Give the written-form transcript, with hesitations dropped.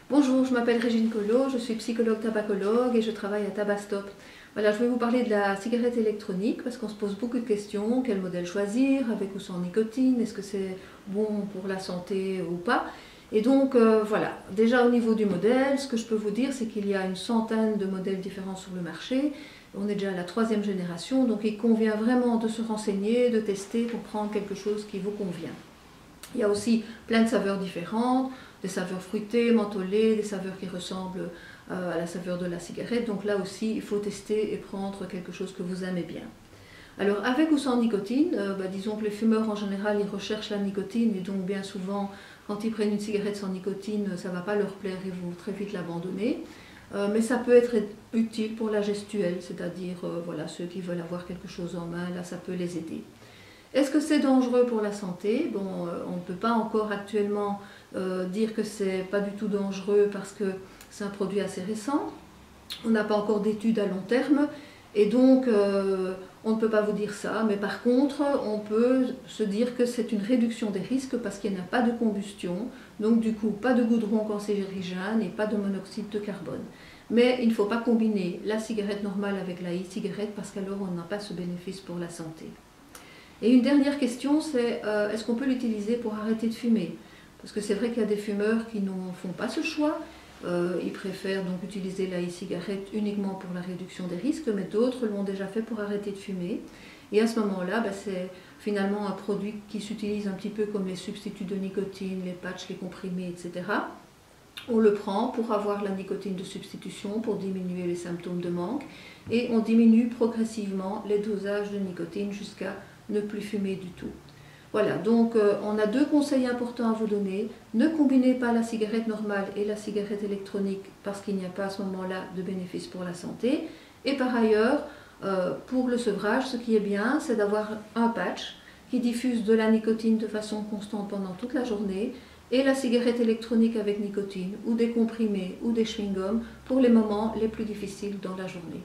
Bonjour, je m'appelle Régine Collot, je suis psychologue tabacologue et je travaille à Tabastop. Voilà, je vais vous parler de la cigarette électronique parce qu'on se pose beaucoup de questions. Quel modèle choisir, avec ou sans nicotine? Est-ce que c'est bon pour la santé ou pas? Et donc voilà, déjà au niveau du modèle, ce que je peux vous dire, c'est qu'il y a une centaine de modèles différents sur le marché. On est déjà à la 3e génération, donc il convient vraiment de se renseigner, de tester pour prendre quelque chose qui vous convient. Il y a aussi plein de saveurs différentes, des saveurs fruitées, mentholées, des saveurs qui ressemblent à la saveur de la cigarette. Donc là aussi, il faut tester et prendre quelque chose que vous aimez bien. Alors avec ou sans nicotine, disons que les fumeurs en général, ils recherchent la nicotine et donc bien souvent, quand ils prennent une cigarette sans nicotine, ça ne va pas leur plaire et vont très vite l'abandonner. Mais ça peut être utile pour la gestuelle, c'est-à-dire voilà, ceux qui veulent avoir quelque chose en main, là ça peut les aider. Est-ce que c'est dangereux pour la santé? Bon, on ne peut pas encore actuellement dire que c'est pas du tout dangereux parce que c'est un produit assez récent. On n'a pas encore d'études à long terme et donc on ne peut pas vous dire ça. Mais par contre, on peut se dire que c'est une réduction des risques parce qu'il n'y a pas de combustion. Donc du coup, pas de goudron cancérigène et pas de monoxyde de carbone. Mais il ne faut pas combiner la cigarette normale avec la e-cigarette parce qu'alors on n'a pas ce bénéfice pour la santé. Et une dernière question, c'est est-ce qu'on peut l'utiliser pour arrêter de fumer? Parce que c'est vrai qu'il y a des fumeurs qui n'en font pas ce choix. Ils préfèrent donc utiliser la e-cigarette uniquement pour la réduction des risques, mais d'autres l'ont déjà fait pour arrêter de fumer. Et à ce moment-là, c'est finalement un produit qui s'utilise un petit peu comme les substituts de nicotine, les patchs, les comprimés, etc. On le prend pour avoir la nicotine de substitution, pour diminuer les symptômes de manque, et on diminue progressivement les dosages de nicotine jusqu'à ne plus fumer du tout. Voilà, donc on a 2 conseils importants à vous donner. Ne combinez pas la cigarette normale et la cigarette électronique parce qu'il n'y a pas à ce moment-là de bénéfice pour la santé. Et par ailleurs, pour le sevrage, ce qui est bien, c'est d'avoir un patch qui diffuse de la nicotine de façon constante pendant toute la journée et la cigarette électronique avec nicotine ou des comprimés ou des chewing-gums pour les moments les plus difficiles dans la journée.